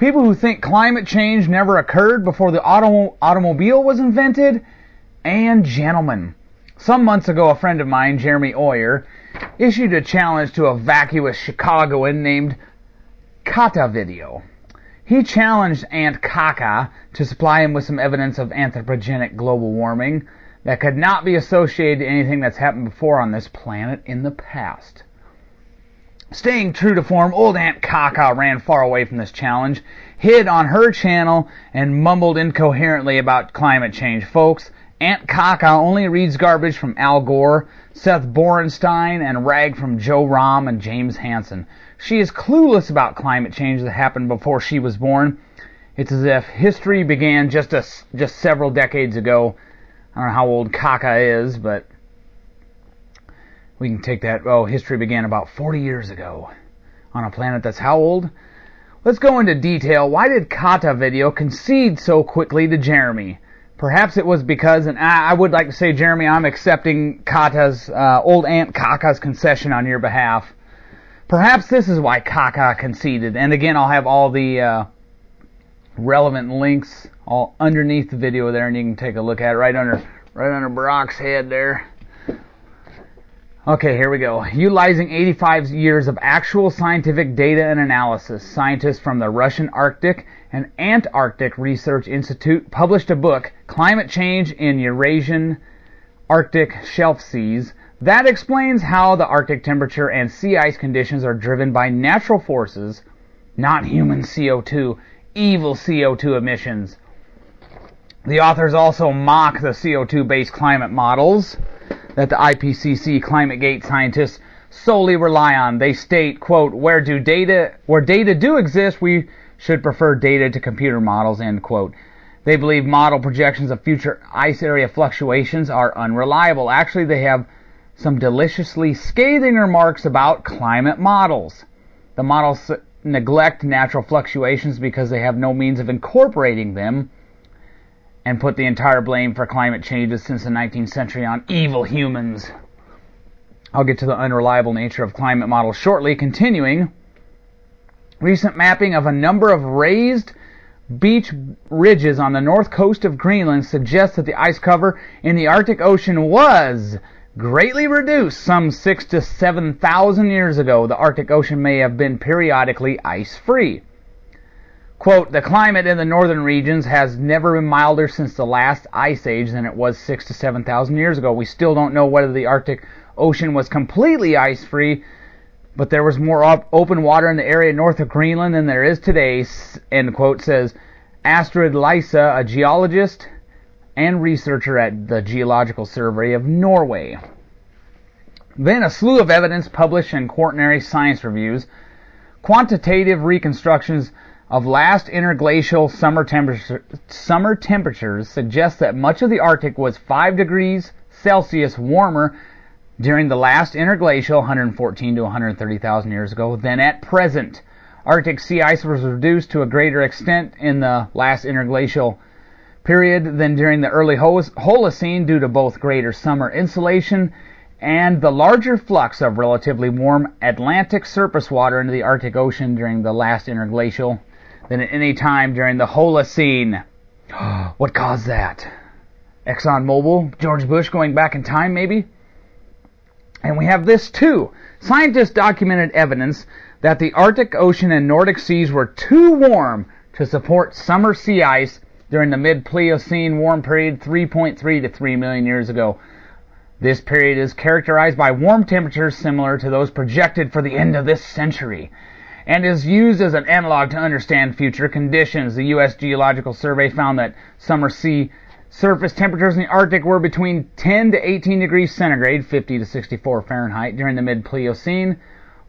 people who think climate change never occurred before the automobile was invented, and gentlemen. Some months ago, a friend of mine, JeremyOyer1, issued a challenge to a vacuous Chicagoan named Katavideo. He challenged Aunt Kaka to supply him with some evidence of anthropogenic global warming that could not be associated to anything that's happened before on this planet in the past. Staying true to form, old Aunt Kaka ran far away from this challenge, hid on her channel, and mumbled incoherently about climate change. Folks, Aunt Kaka only reads garbage from Al Gore, Seth Borenstein, and rag from Joe Rahm and James Hansen. She is clueless about climate change that happened before she was born. It's as if history began just several decades ago. I don't know how old Kaka is, but we can take that. Oh, history began about 40 years ago on a planet that's how old? Let's go into detail. Why did Katavideo concede so quickly to Jeremy? Perhaps it was because, and I would like to say, Jeremy, I'm accepting Kata's, old Aunt Kaka's concession on your behalf. Perhaps this is why Kaka conceded. And again, I'll have all the relevant links all underneath the video there, and you can take a look at it right under Brock's head there. Okay, here we go. Utilizing 85 years of actual scientific data and analysis, scientists from the Russian Arctic and Antarctic Research Institute published a book, Climate Change in Eurasian Arctic Shelf Seas, that explains how the Arctic temperature and sea ice conditions are driven by natural forces, not human CO2, evil CO2 emissions. The authors also mock the CO2-based climate models that the IPCC ClimateGate scientists solely rely on. They state, quote, where data do exist, we should prefer data to computer models, end quote. They believe model projections of future ice area fluctuations are unreliable. Actually, they have some deliciously scathing remarks about climate models. The models neglect natural fluctuations because they have no means of incorporating them, and put the entire blame for climate changes since the 19th century on evil humans. I'll get to the unreliable nature of climate models shortly. Continuing, recent mapping of a number of raised beach ridges on the north coast of Greenland suggests that the ice cover in the Arctic Ocean was greatly reduced some 6,000 to 7,000 years ago. The Arctic Ocean may have been periodically ice-free. Quote, the climate in the northern regions has never been milder since the last ice age than it was 6,000 to 7,000 years ago. We still don't know whether the Arctic Ocean was completely ice-free, but there was more open water in the area north of Greenland than there is today, end quote, says Astrid Lisa, a geologist and researcher at the Geological Survey of Norway. Then a slew of evidence published in quaternary science reviews, quantitative reconstructions of last interglacial summer temperatures suggest that much of the Arctic was 5 degrees Celsius warmer during the last interglacial 114 to 130,000 years ago than at present. Arctic sea ice was reduced to a greater extent in the last interglacial period than during the early Holocene due to both greater summer insolation and the larger flux of relatively warm Atlantic surface water into the Arctic Ocean during the last interglacial than at any time during the Holocene. What caused that? ExxonMobil? George Bush going back in time, maybe? And we have this too. Scientists documented evidence that the Arctic Ocean and Nordic seas were too warm to support summer sea ice during the mid-Pliocene warm period 3.3 to 3 million years ago. This period is characterized by warm temperatures similar to those projected for the end of this century, and is used as an analog to understand future conditions. The U.S. Geological Survey found that summer sea surface temperatures in the Arctic were between 10 to 18 degrees centigrade, 50 to 64 Fahrenheit, during the mid-Pliocene,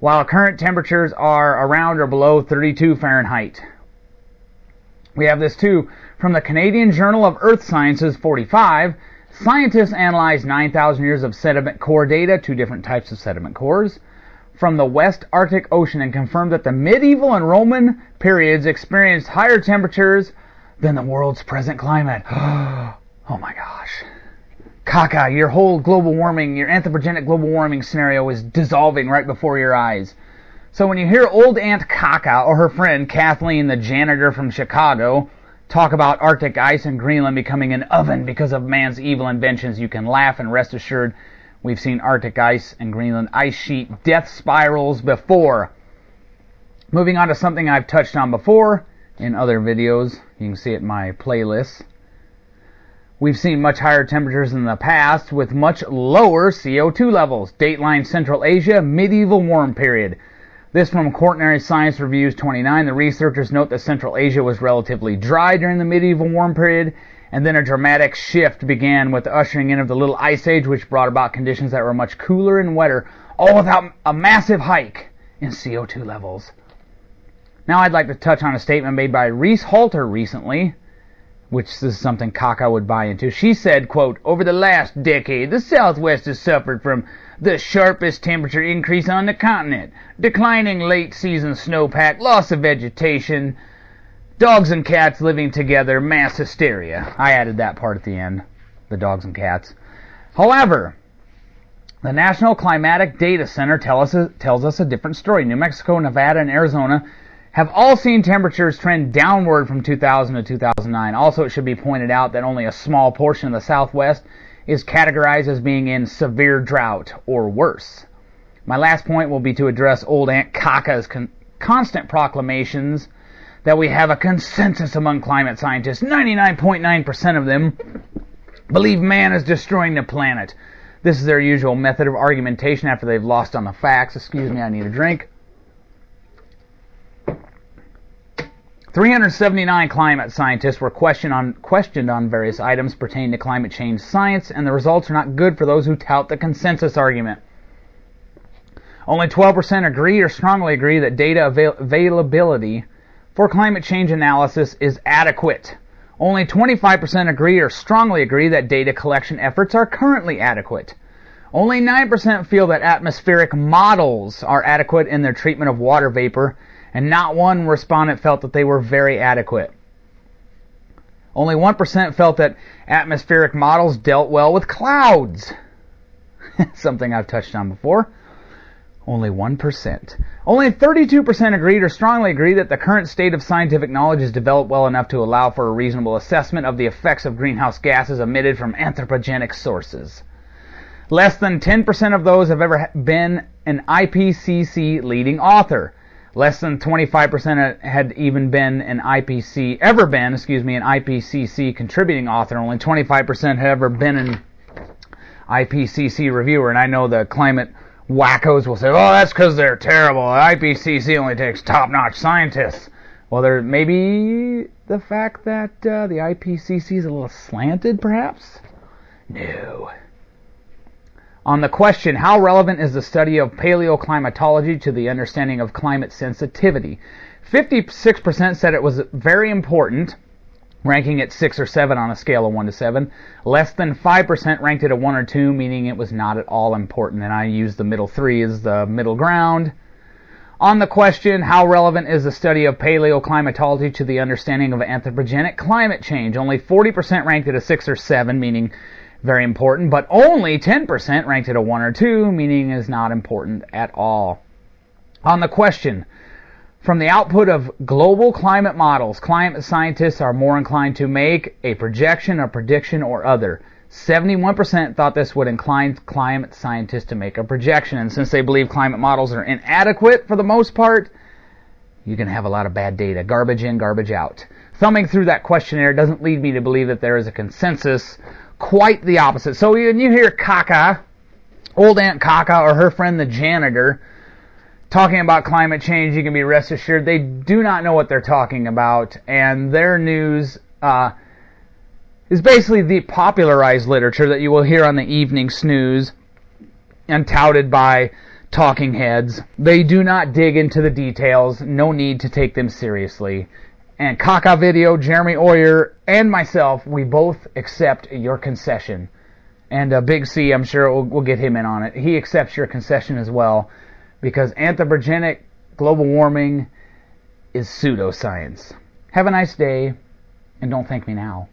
while current temperatures are around or below 32 Fahrenheit. We have this too. From the Canadian Journal of Earth Sciences 45, scientists analyzed 9,000 years of sediment core data, 2 different types of sediment cores, from the West Arctic Ocean, and confirmed that the medieval and Roman periods experienced higher temperatures than the world's present climate. Oh my gosh. Kaka, your whole global warming, your anthropogenic global warming scenario is dissolving right before your eyes. So when you hear old Aunt Kaka or her friend Kathleen, the janitor from Chicago, talk about Arctic ice and Greenland becoming an oven because of man's evil inventions, you can laugh and rest assured we've seen Arctic ice and Greenland ice sheet death spirals before. Moving on to something I've touched on before in other videos. You can see it in my playlist. We've seen much higher temperatures in the past with much lower CO2 levels. Dateline Central Asia, medieval warm period. This from Quaternary Science Reviews 29. The researchers note that Central Asia was relatively dry during the medieval warm period, and then a dramatic shift began with the ushering in of the Little Ice Age, which brought about conditions that were much cooler and wetter, all without a massive hike in CO2 levels. Now I'd like to touch on a statement made by Reese Halter recently, which is something Kaka would buy into. She said, quote, "Over the last decade, the Southwest has suffered from the sharpest temperature increase on the continent, declining late-season snowpack, loss of vegetation, dogs and cats living together, mass hysteria." I added that part at the end, the dogs and cats. However, the National Climatic Data Center tells us a different story. New Mexico, Nevada, and Arizona have all seen temperatures trend downward from 2000 to 2009. Also, it should be pointed out that only a small portion of the Southwest is categorized as being in severe drought or worse. My last point will be to address old Aunt Kaka's constant proclamations that we have a consensus among climate scientists. 99.9% of them believe man is destroying the planet. This is their usual method of argumentation after they've lost on the facts. Excuse me, I need a drink. 379 climate scientists were questioned on various items pertaining to climate change science, and the results are not good for those who tout the consensus argument. Only 12% agree or strongly agree that data availability for climate change analysis is adequate. Only 25% agree or strongly agree that data collection efforts are currently adequate. Only 9% feel that atmospheric models are adequate in their treatment of water vapor, and not one respondent felt that they were very adequate. Only 1% felt that atmospheric models dealt well with clouds. Something I've touched on before. Only 1%. Only 32% agreed or strongly agree that the current state of scientific knowledge is developed well enough to allow for a reasonable assessment of the effects of greenhouse gases emitted from anthropogenic sources. Less than 10% of those have ever been an IPCC leading author. Less than 25% had even been an IPCC contributing author. Only 25% had ever been an IPCC reviewer. And I know the climate wackos will say, "Oh, that's because they're terrible. The IPCC only takes top-notch scientists." Well, there may be the fact that the IPCC is a little slanted, perhaps? No. On the question, how relevant is the study of paleoclimatology to the understanding of climate sensitivity? 56% said it was very important, ranking it 6 or 7 on a scale of 1 to 7. Less than 5% ranked it a 1 or 2, meaning it was not at all important, and I use the middle 3 as the middle ground. On the question, how relevant is the study of paleoclimatology to the understanding of anthropogenic climate change? Only 40% ranked it a 6 or 7, meaning very important, but only 10% ranked it a 1 or 2, meaning is not important at all. On the question, from the output of global climate models, climate scientists are more inclined to make a projection, a prediction, or other. 71% thought this would incline climate scientists to make a projection, and since they believe climate models are inadequate for the most part, you can have a lot of bad data. Garbage in, garbage out. Thumbing through that questionnaire doesn't lead me to believe that there is a consensus. Quite the opposite. So when you hear Kaka, old Aunt Kaka, or her friend the janitor, talking about climate change, you can be rest assured they do not know what they're talking about, and their news is basically the popularized literature that you will hear on the evening snooze and touted by talking heads. They do not dig into the details. No need to take them seriously. And katavideo, JeremyOyer, and myself, we both accept your concession. And Big C, I'm sure we'll get him in on it. He accepts your concession as well, because anthropogenic global warming is pseudoscience. Have a nice day, and don't thank me now.